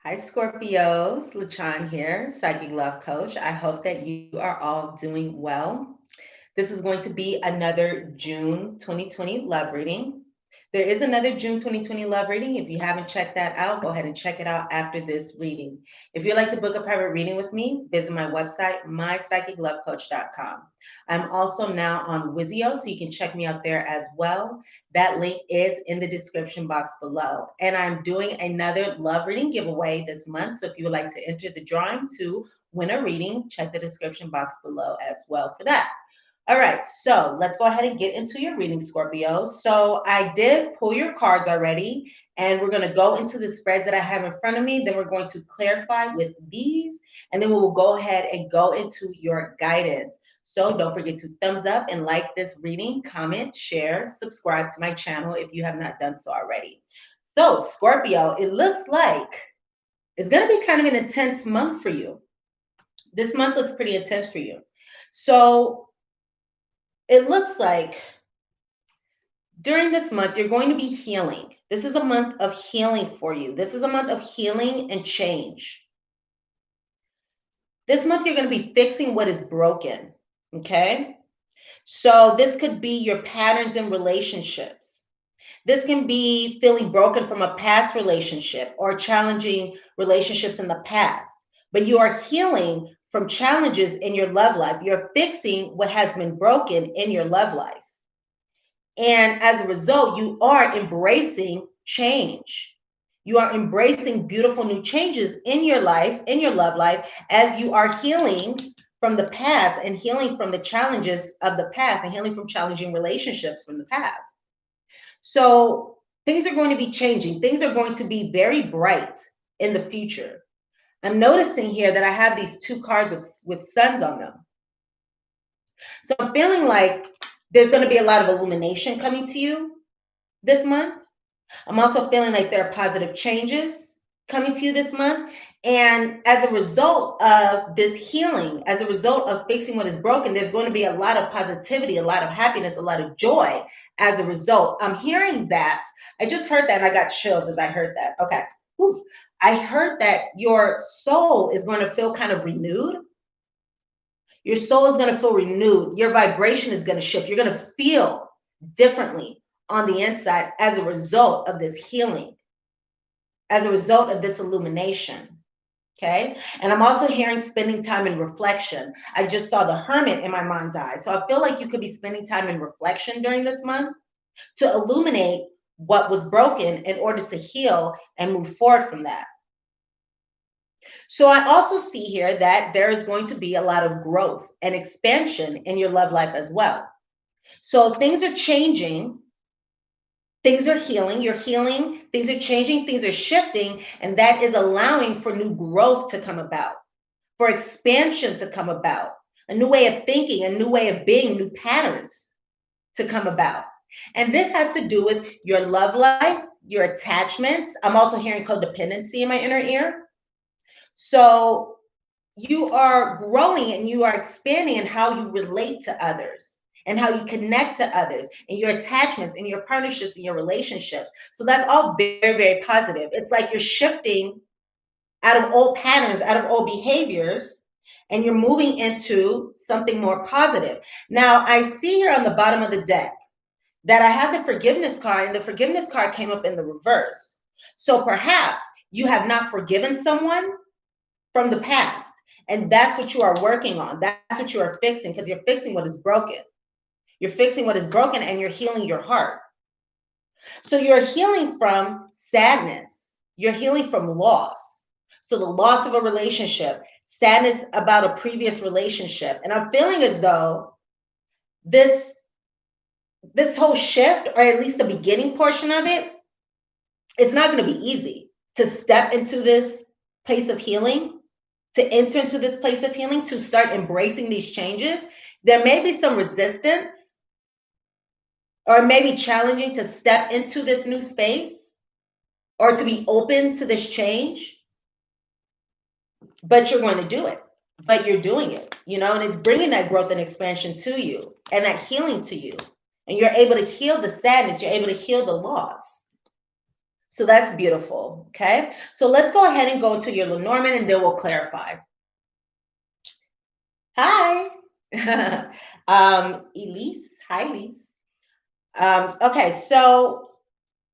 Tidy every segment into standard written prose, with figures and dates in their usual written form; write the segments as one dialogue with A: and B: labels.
A: Hi, Scorpios. Luchan here, Psychic Love Coach. I hope that you are all doing well. This is going to be another June 2020 love reading. There is another June 2020 love reading. If you haven't checked that out, go ahead and check it out after this reading. If you'd like to book a private reading with me, visit my website, mypsychiclovecoach.com. I'm also now on Wizio, so you can check me out there as well. That link is in the description box below. And I'm doing another love reading giveaway this month. So if you would like to enter the drawing to win a reading, check the description box below as well for that. All right, so let's go ahead and get into your reading, Scorpio. So I did pull your cards already, and we're going to go into the spreads that I have in front of me. Then we're going to clarify with these, and then we will go ahead and go into your guidance. So don't forget to thumbs up and like this reading, comment, share, subscribe to my channel if you have not done so already. So, Scorpio, it looks like it's going to be kind of an intense month for you. This month looks pretty intense for you. So, it looks like during this month, you're going to be healing. This is a month of healing for you. This is a month of healing and change. This month, you're going to be fixing what is broken. Okay. So this could be your patterns in relationships. This can be feeling broken from a past relationship or challenging relationships in the past. But you are healing from challenges in your love life. You're fixing what has been broken in your love life. And as a result, you are embracing change. You are embracing beautiful new changes in your life, in your love life, as you are healing from the past and healing from the challenges of the past and healing from challenging relationships from the past. So things are going to be changing. Things are going to be very bright in the future. I'm noticing here that I have these two cards with suns on them. So I'm feeling like there's going to be a lot of illumination coming to you this month. I'm also feeling like there are positive changes coming to you this month. And as a result of this healing, as a result of fixing what is broken, there's going to be a lot of positivity, a lot of happiness, a lot of joy as a result. I'm hearing that. I just heard that and I got chills as I heard that. Okay. Whew. I heard that your soul is going to feel kind of renewed. Your soul is going to feel renewed. Your vibration is going to shift. You're going to feel differently on the inside as a result of this healing, as a result of this illumination. Okay. And I'm also hearing spending time in reflection. I just saw the hermit in my mind's eye. So I feel like you could be spending time in reflection during this month to illuminate what was broken in order to heal and move forward from that. So I also see here that there is going to be a lot of growth and expansion in your love life as well. So things are changing, things are healing, you're healing, things are changing, things are shifting, and that is allowing for new growth to come about, for expansion to come about, a new way of thinking, a new way of being, new patterns to come about. And this has to do with your love life, your attachments. I'm also hearing codependency in my inner ear. So you are growing and you are expanding in how you relate to others and how you connect to others and your attachments and your partnerships and your relationships. So that's all very, very positive. It's like you're shifting out of old patterns, out of old behaviors, and you're moving into something more positive. Now, I see here on the bottom of the deck that I have the forgiveness card, and the forgiveness card came up in the reverse. So perhaps you have not forgiven someone from the past. And that's what you are working on. That's what you are fixing because you're fixing what is broken. You're fixing what is broken and you're healing your heart. So you're healing from sadness. You're healing from loss. So the loss of a relationship, sadness about a previous relationship. And I'm feeling as though this whole shift, or at least the beginning portion of it, it's not going to be easy to step into this place of healing, to enter into this place of healing, to start embracing these changes. There may be some resistance, or it may be challenging to step into this new space or to be open to this change, but you're going to do it. But you're doing it, and it's bringing that growth and expansion to you and that healing to you. And you're able to heal the sadness, you're able to heal the loss. So that's beautiful, okay? So let's go ahead and go into your Lenormand and then we'll clarify. Hi. Elise. Hi, Elise. Okay, so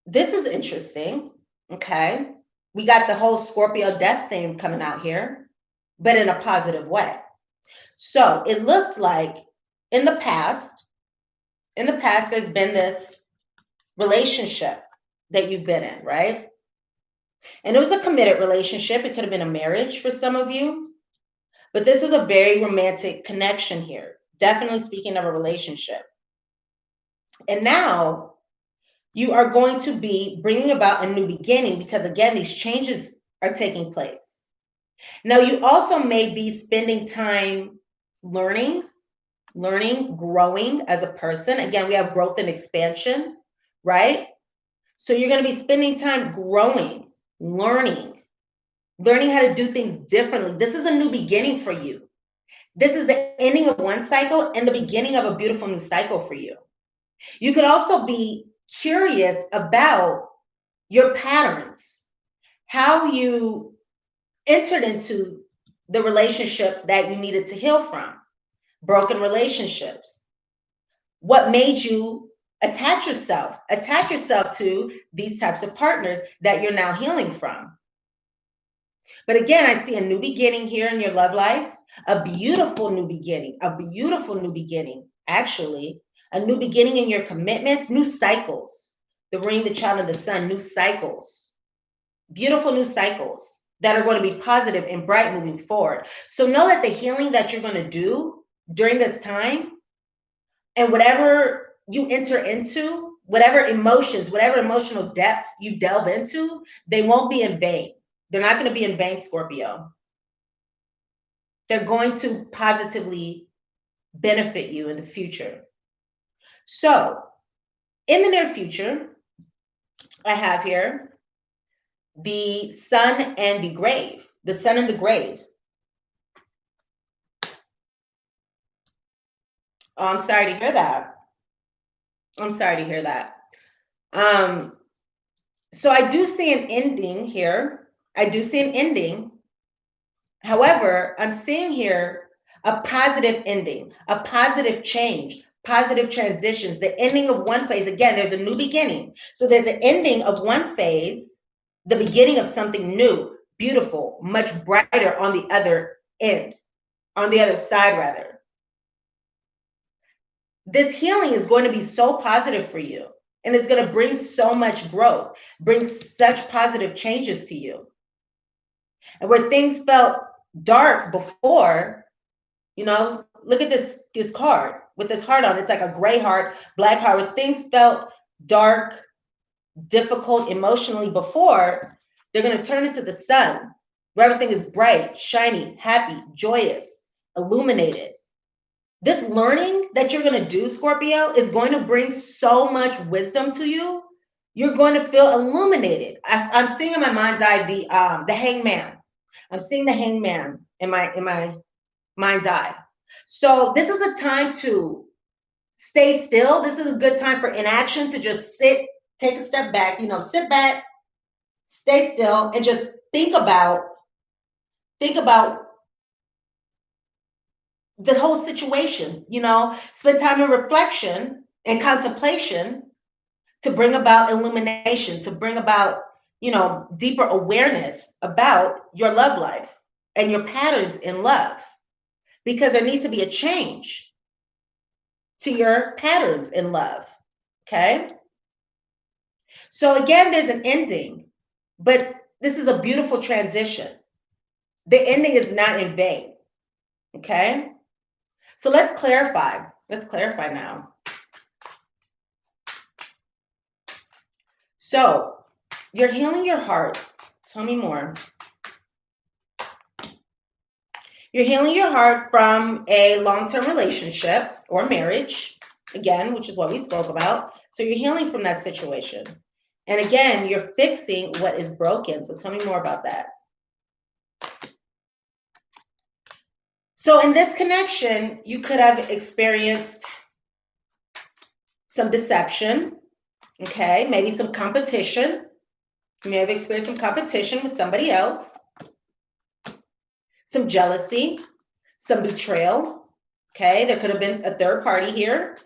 A: this is interesting, okay? We got the whole Scorpio death theme coming out here, but in a positive way. So it looks like in the past, there's been this relationship that you've been in, right? And it was a committed relationship. It could have been a marriage for some of you, but this is a very romantic connection here. Definitely speaking of a relationship. And now you are going to be bringing about a new beginning because, again, these changes are taking place. Now, you also may be spending time learning, growing as a person. Again, we have growth and expansion, right? So you're going to be spending time growing, learning how to do things differently. This is a new beginning for you. This is the ending of one cycle and the beginning of a beautiful new cycle for you. You could also be curious about your patterns, how you entered into the relationships that you needed to heal from, broken relationships. What made you attach yourself to these types of partners that you're now healing from. But again, I see a new beginning here in your love life, a beautiful new beginning, actually, a new beginning in your commitments, new cycles. The ring, the child, and the sun, new cycles, beautiful new cycles that are going to be positive and bright moving forward. So know that the healing that you're going to do during this time and whatever you enter into, whatever emotions, whatever emotional depths you delve into, they won't be in vain. They're not going to be in vain, Scorpio. They're going to positively benefit you in the future. So, in the near future, I have here the sun and the grave. The sun and the grave. Oh, I'm sorry to hear that. So I do see an ending here. However, I'm seeing here a positive ending, a positive change, positive transitions, the ending of one phase. Again, there's a new beginning. So there's an ending of one phase, the beginning of something new, beautiful, much brighter on the other end, on the other side, rather. This healing is going to be so positive for you, and it's going to bring so much growth, bring such positive changes to you. And where things felt dark before, look at this card with this heart on. It's like a gray heart, black heart. Where things felt dark, difficult emotionally before, they're going to turn into the sun, where everything is bright, shiny, happy, joyous, illuminated. This learning that you're going to do, Scorpio, is going to bring so much wisdom to you. You're going to feel illuminated. I'm seeing in my mind's eye the hangman. I'm seeing the hangman in my mind's eye. So this is a time to stay still. This is a good time for inaction, to just sit, take a step back, sit back, stay still, and just think about the whole situation, spend time in reflection and contemplation to bring about illumination, to bring about, deeper awareness about your love life and your patterns in love, because there needs to be a change to your patterns in love. Okay. So again, there's an ending, but this is a beautiful transition. The ending is not in vain. Okay. So let's clarify. Now. So you're healing your heart. Tell me more. You're healing your heart from a long-term relationship or marriage, again, which is what we spoke about. So you're healing from that situation. And again, you're fixing what is broken. So tell me more about that. So in this connection, you could have experienced some deception, okay? Maybe some competition, You may have experienced some competition with somebody else, some jealousy, some betrayal. Okay, there could have been a third party here,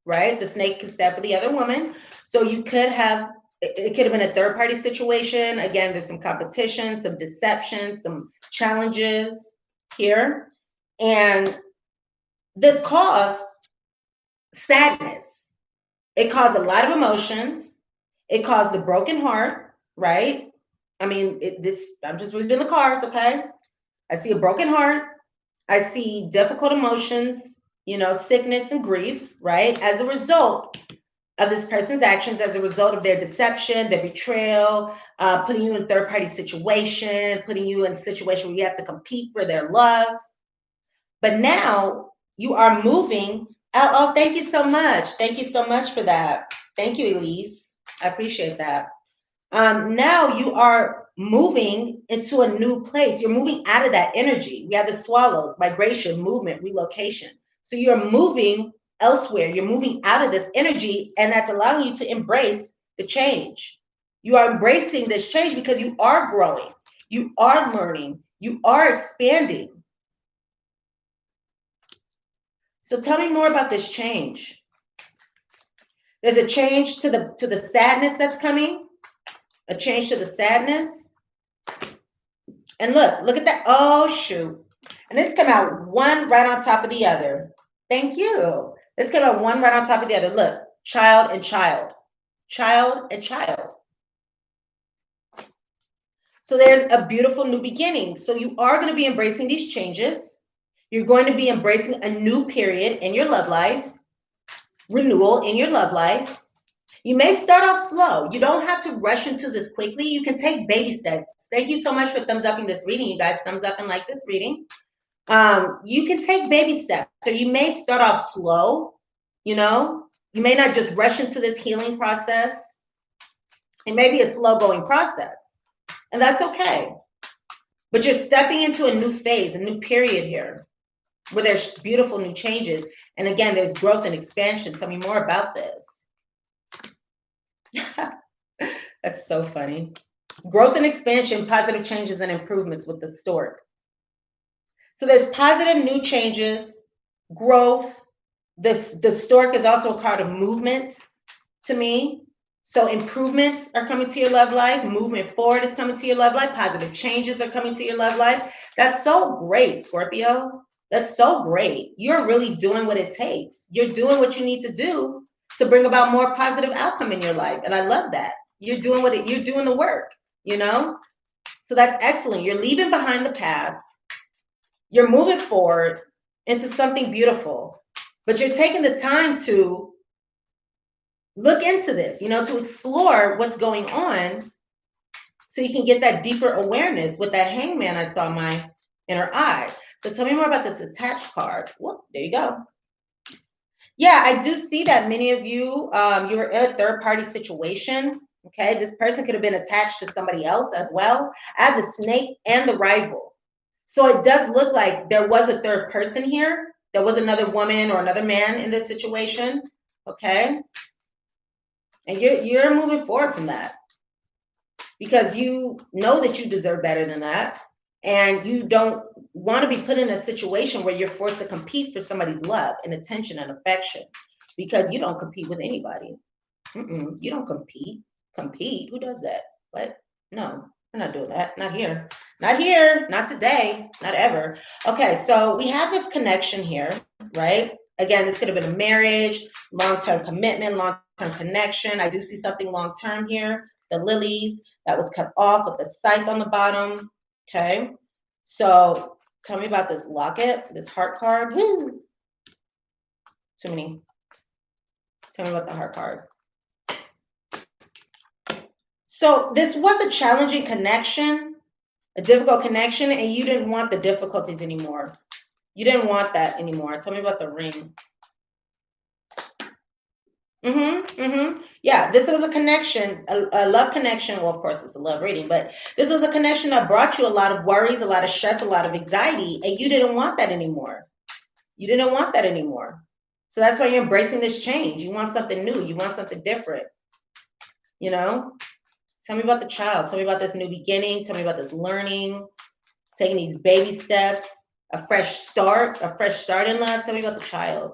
A: right? The snake could step with the other woman. So you could have, it could have been a third party situation. Again, there's some competition, some deception, some challenges here. And this caused sadness. It caused a lot of emotions. It caused a broken heart, right? I mean, I'm just reading the cards, okay? I see a broken heart. I see difficult emotions, sickness and grief, right? As a result of this person's actions, as a result of their deception, their betrayal, putting you in a third party situation, putting you in a situation where you have to compete for their love. But now you are moving out. Oh, thank you so much. Thank you so much for that. Thank you, Elise. I appreciate that. Now you are moving into a new place. You're moving out of that energy. We have the swallows, migration, movement, relocation. So you're moving elsewhere. You're moving out of this energy, and that's allowing you to embrace the change. You are embracing this change because you are growing. You are learning. You are expanding. So tell me more about this change. There's a change to the sadness that's coming, a change to the sadness. And look at that. Oh, shoot. And this came out one right on top of the other. Thank you. This came out one right on top of the other. Look, child and child, child and child. So there's a beautiful new beginning. So you are going to be embracing these changes. You're going to be embracing a new period in your love life, renewal in your love life. You may start off slow. You don't have to rush into this quickly. You can take baby steps. Thank you so much for thumbs upping this reading, you guys. Thumbs up and like this reading. You can take baby steps. So you may start off slow, you may not just rush into this healing process. It may be a slow going process, and that's okay. But you're stepping into a new phase, a new period here, where there's beautiful new changes. And again, there's growth and expansion. Tell me more about this. That's so funny. Growth and expansion, positive changes and improvements with the stork. So there's positive new changes, growth. The stork is also a card of movement to me. So improvements are coming to your love life. Movement forward is coming to your love life. Positive changes are coming to your love life. That's so great, Scorpio. That's so great. You're really doing what it takes. You're doing what you need to do to bring about more positive outcome in your life. And I love that. You're doing you're doing the work, So that's excellent. You're leaving behind the past. You're moving forward into something beautiful, but you're taking the time to look into this, to explore what's going on so you can get that deeper awareness with that hangman I saw in my inner eye. So tell me more about this attached card. Whoop, there you go. Yeah, I do see that many of you, you were in a third party situation. Okay, this person could have been attached to somebody else as well. I have the snake and the rival. So it does look like there was a third person here. There was another woman or another man in this situation. Okay. And you're moving forward from that because you know that you deserve better than that. And you don't want to be put in a situation where you're forced to compete for somebody's love and attention and affection, because you don't compete with anybody. You don't compete. Compete? Who does that? What? No, we're not doing that. Not here. Not here. Not today. Not ever. Okay, so we have this connection here, right? Again, this could have been a marriage, long-term commitment, long-term connection. I do see something long-term here. The lilies that was cut off with the scythe on the bottom. Okay, so tell me about this locket, this heart card. Woo! Too many. Tell me about the heart card. So this was a challenging connection, a difficult connection, and you didn't want the difficulties anymore. You didn't want that anymore. Tell me about the ring. Yeah, this was a connection, a love connection. Well, of course, it's a love reading, but this was a connection that brought you a lot of worries, a lot of stress, a lot of anxiety, and you didn't want that anymore. You didn't want that anymore. So that's why you're embracing this change. You want something new. You want something different, Tell me about the child. Tell me about this new beginning. Tell me about this learning, taking these baby steps, a fresh start in life. Tell me about the child.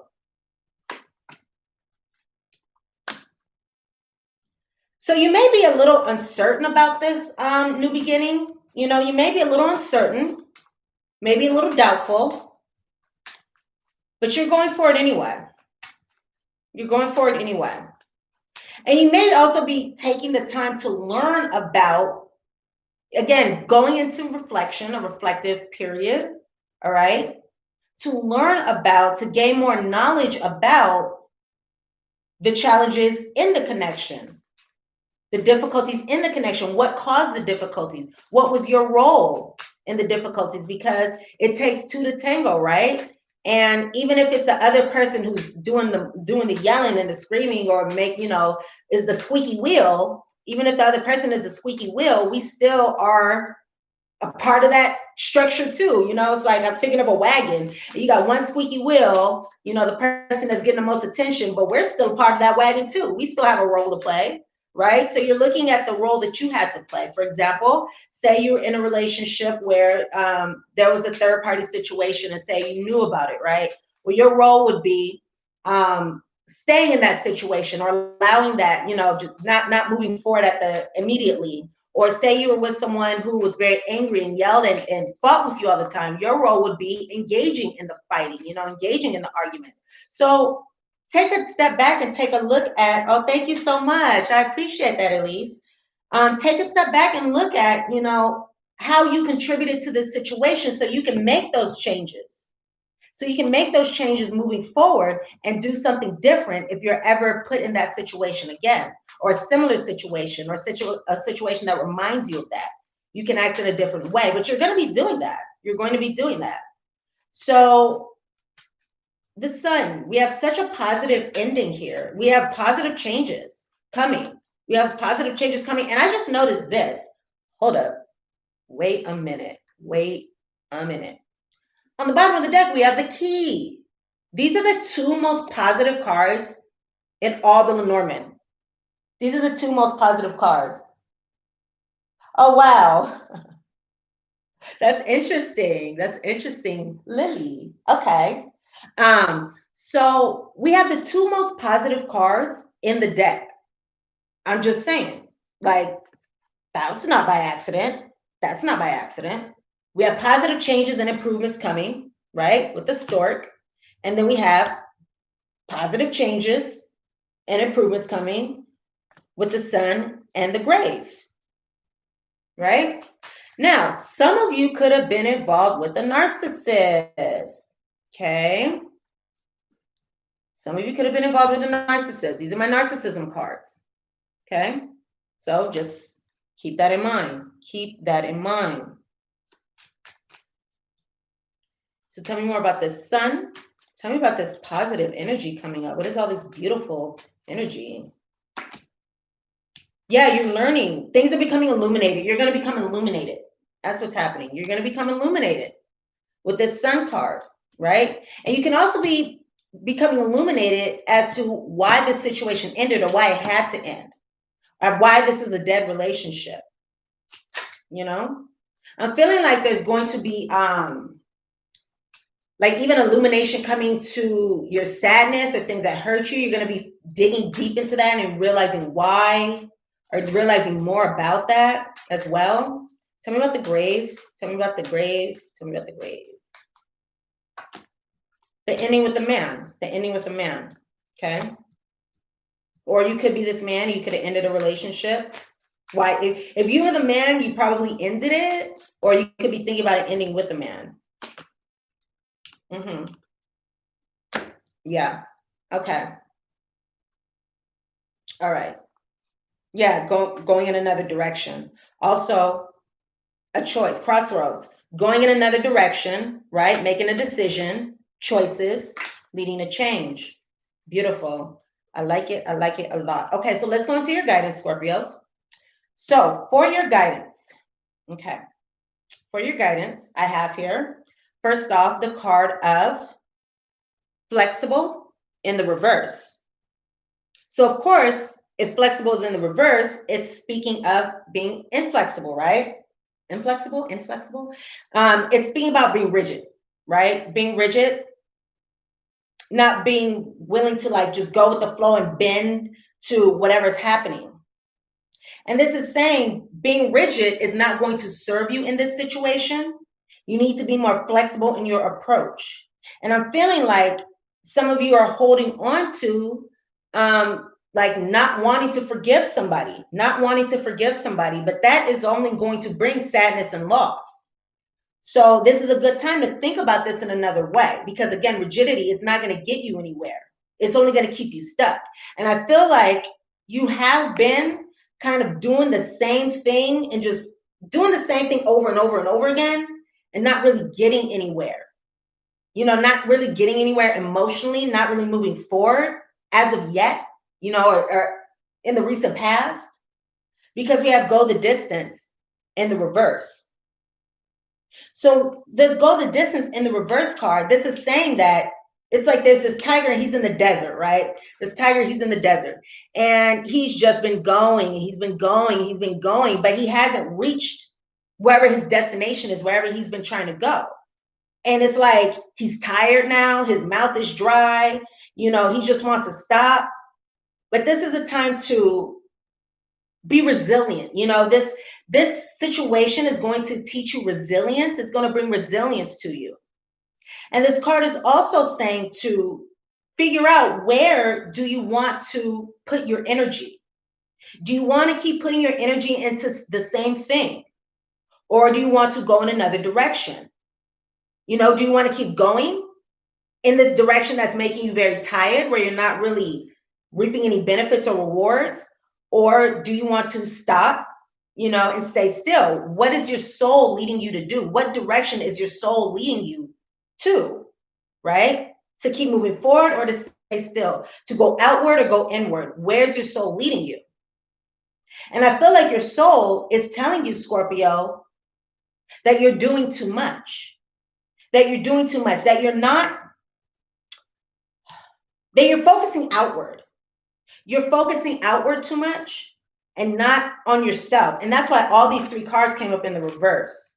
A: So you may be a little uncertain about this new beginning. You know, you may be a little uncertain, maybe a little doubtful, but you're going for it anyway. You're going for it anyway. And you may also be taking the time to learn about, again, going into reflection, a reflective period, all right, to learn about, to gain more knowledge about the challenges in the connection, the difficulties in the connection, what caused the difficulties, what was your role in the difficulties, because it takes two to tango, right? And even if it's the other person who's doing the yelling and the screaming, or is the squeaky wheel, even if the other person is the squeaky wheel, we still are a part of that structure too. It's like I'm thinking of a wagon. You got one squeaky wheel, the person that's getting the most attention, but we're still part of that wagon too. We still have a role to play, right? So you're looking at the role that you had to play. For example, say you were in a relationship where there was a third party situation, and say you knew about it, right? Well, your role would be staying in that situation, or allowing that, not moving forward immediately. Or say you were with someone who was very angry and yelled and fought with you all the time. Your role would be engaging in the fighting, engaging in the arguments. So take a step back and take a look at, oh, thank you so much. I appreciate that, Elise. Take a step back and look at, how you contributed to this situation, so you can make those changes. So you can make those changes moving forward and do something different if you're ever put in that situation again, or a similar situation, or a situation that reminds you of that. You can act in a different way, but you're going to be doing that. You're going to be doing that. So the sun, we have such a positive ending here. We have positive changes coming. We have positive changes coming. And I just noticed this. Hold up. Wait a minute. On the bottom of the deck, we have the key. These are the two most positive cards in all the Lenormand. These are the two most positive cards. Oh, wow. That's interesting. Lily. Okay. So we have the two most positive cards in the deck. I'm just saying, like, that's not by accident. We have positive changes and improvements coming, right, with the stork. And then we have positive changes and improvements coming with the sun and the grave, right? Now, some of you could have been involved with a narcissist, okay? Some of you could have been involved with a narcissist. These are my narcissism cards, okay? So just keep that in mind. So tell me more about this sun. Tell me about this positive energy coming up. What is all this beautiful energy? Yeah, you're learning. Things are becoming illuminated. You're going to become illuminated. That's what's happening. You're going to become illuminated with this sun card, right? And you can also be becoming illuminated as to why this situation ended, or why it had to end, or why this is a dead relationship. I'm feeling like there's going to be like even illumination coming to your sadness, or things that hurt you. You're going to be digging deep into that and realizing why, or realizing more about that as well. Tell me about the grave. The ending with the man. Okay. Or you could be this man. You could have ended a relationship. Why? If you were the man, you probably ended it. Or you could be thinking about it ending with a man. Yeah. Okay. All right. Yeah, going in another direction. Also, a choice, crossroads, going in another direction, right? Making a decision, choices, leading to change. Beautiful. I like it a lot. Okay, so let's go into your guidance, Scorpios. So for your guidance, I have here, first off, the card of flexible in the reverse. So of course, if flexible is in the reverse, it's speaking of being inflexible, right? Inflexible. It's speaking about being rigid, right? Being rigid, not being willing to like just go with the flow and bend to whatever's happening. And this is saying being rigid is not going to serve you in this situation. You need to be more flexible in your approach. And I'm feeling like some of you are holding on to like not wanting to forgive somebody, but that is only going to bring sadness and loss. So this is a good time to think about this in another way, because again, rigidity is not going to get you anywhere. It's only going to keep you stuck. And I feel like you have been kind of doing the same thing and just doing the same thing over and over and over again and not really getting anywhere. You know, not really getting anywhere emotionally, not really moving forward as of yet, you know, or in the recent past, because we have go the distance in the reverse. So this go the distance in the reverse card, this is saying that it's like there's this tiger and he's in the desert, right? This tiger, he's in the desert and he's just been going, but he hasn't reached wherever his destination is, wherever he's been trying to go. And it's like he's tired now, his mouth is dry, you know, he just wants to stop. But this is a time to be resilient. You know, this situation is going to teach you resilience. It's going to bring resilience to you. And this card is also saying to figure out, where do you want to put your energy? Do you want to keep putting your energy into the same thing? Or do you want to go in another direction? You know, do you want to keep going in this direction that's making you very tired, where you're not really reaping any benefits or rewards? Or do you want to stop, you know, and stay still? What is your soul leading you to do? What direction is your soul leading you to, right? To keep moving forward or to stay still? To go outward or go inward? Where's your soul leading you? And I feel like your soul is telling you, Scorpio, that you're doing too much, that you're not, that you're focusing outward. You're focusing outward too much and not on yourself. And that's why all these three cards came up in the reverse.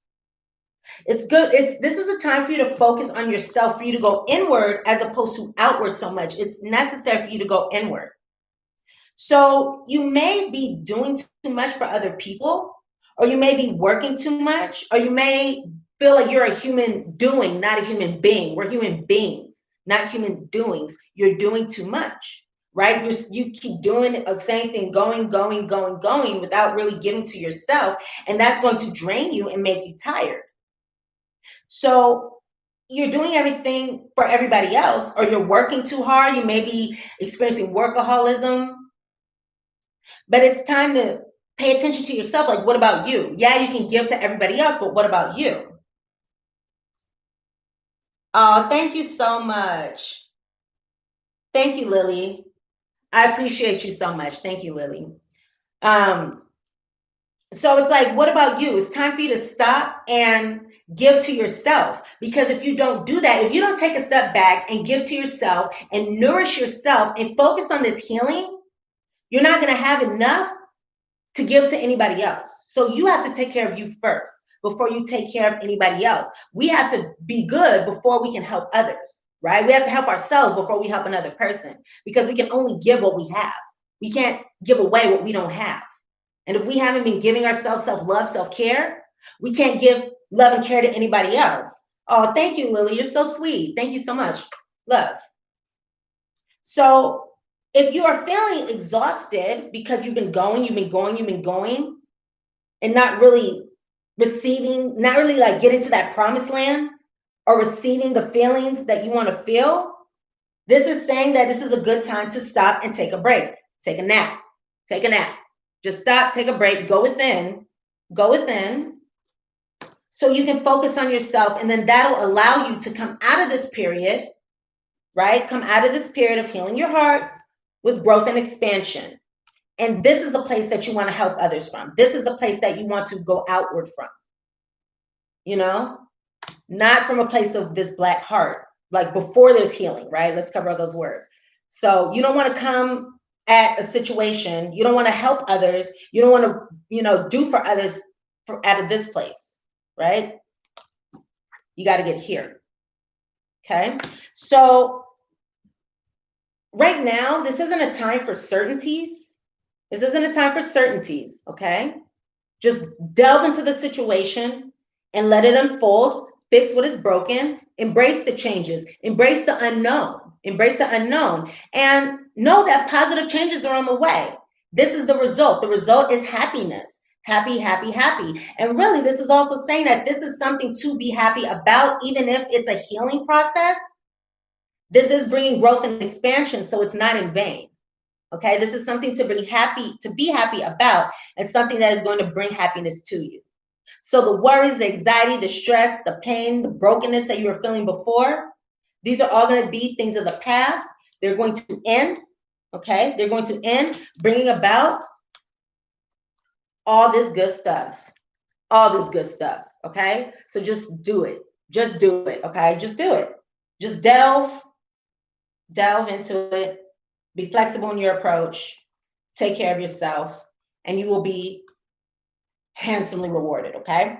A: It's good. This is a time for you to focus on yourself, for you to go inward as opposed to outward so much. It's necessary for you to go inward. So you may be doing too much for other people, or you may be working too much, or you may feel like you're a human doing, not a human being. We're human beings, not human doings. You're doing too much, right? You keep doing the same thing, going without really giving to yourself. And that's going to drain you and make you tired. So you're doing everything for everybody else, or you're working too hard. You may be experiencing workaholism, but it's time to pay attention to yourself. Like, what about you? Yeah, you can give to everybody else, but what about you? Oh, thank you so much. Thank you, Lily. I appreciate you so much. Thank you, Lily. So it's like, what about you? It's time for you to stop and give to yourself. Because if you don't do that, if you don't take a step back and give to yourself and nourish yourself and focus on this healing, you're not going to have enough to give to anybody else. So you have to take care of you first before you take care of anybody else. We have to be good before we can help others, right? We have to help ourselves before we help another person, because we can only give what we have. We can't give away what we don't have. And if we haven't been giving ourselves self-love, self-care, we can't give love and care to anybody else. Oh, thank you, Lily. You're so sweet. Thank you so much. Love. So if you are feeling exhausted because you've been going, and not really receiving, not really like getting to that promised land or receiving the feelings that you want to feel, this is saying that this is a good time to stop and take a break. Take a nap. Just stop, take a break, go within, so you can focus on yourself. And then that'll allow you to come out of this period, right? Come out of this period of healing your heart with growth and expansion. And this is a place that you want to help others from. This is a place that you want to go outward from, you know, not from a place of this black heart, like before there's healing, right? Let's cover all those words. So you don't want to come at a situation. You don't want to help others. You don't want to, do for others out of this place, right? You got to get here. Okay. So right now, this isn't a time for certainties. This isn't a time for certainties. Okay. Just delve into the situation and let it unfold. Fix what is broken. Embrace the changes. Embrace the unknown. Embrace the unknown. And know that positive changes are on the way. This is the result. The result is happiness. Happy, happy, happy. And really, this is also saying that this is something to be happy about, even if it's a healing process. This is bringing growth and expansion, so it's not in vain. Okay, this is something to be happy about, and something that is going to bring happiness to you. So the worries, the anxiety, the stress, the pain, the brokenness that you were feeling before, these are all going to be things of the past. They're going to end. Okay, they're going to end, bringing about all this good stuff. All this good stuff. Okay, so just do it. Just do it. Okay, just do it. Just delve into it. Be flexible in your approach. Take care of yourself, and you will be handsomely rewarded. Okay.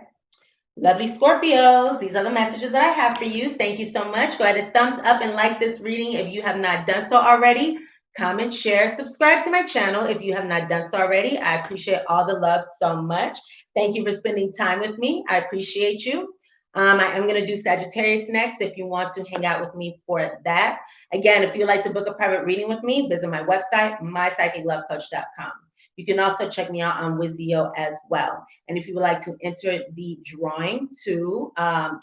A: Lovely Scorpios, these are the messages that I have for you. Thank you so much. Go ahead and thumbs up and like this reading if you have not done so already. Comment, share, subscribe to my channel if you have not done so already. I appreciate all the love so much. Thank you for spending time with me. I appreciate you. I am going to do Sagittarius next if you want to hang out with me for that. Again, if you'd like to book a private reading with me, visit my website, mypsychiclovecoach.com. You can also check me out on Wizio as well. And if you would like to enter the drawing to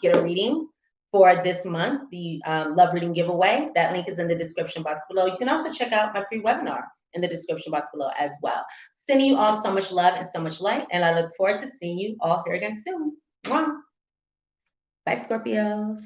A: get a reading for this month, the Love Reading Giveaway, that link is in the description box below. You can also check out my free webinar in the description box below as well. Sending you all so much love and so much light, and I look forward to seeing you all here again soon. Mwah. Bye, Scorpios.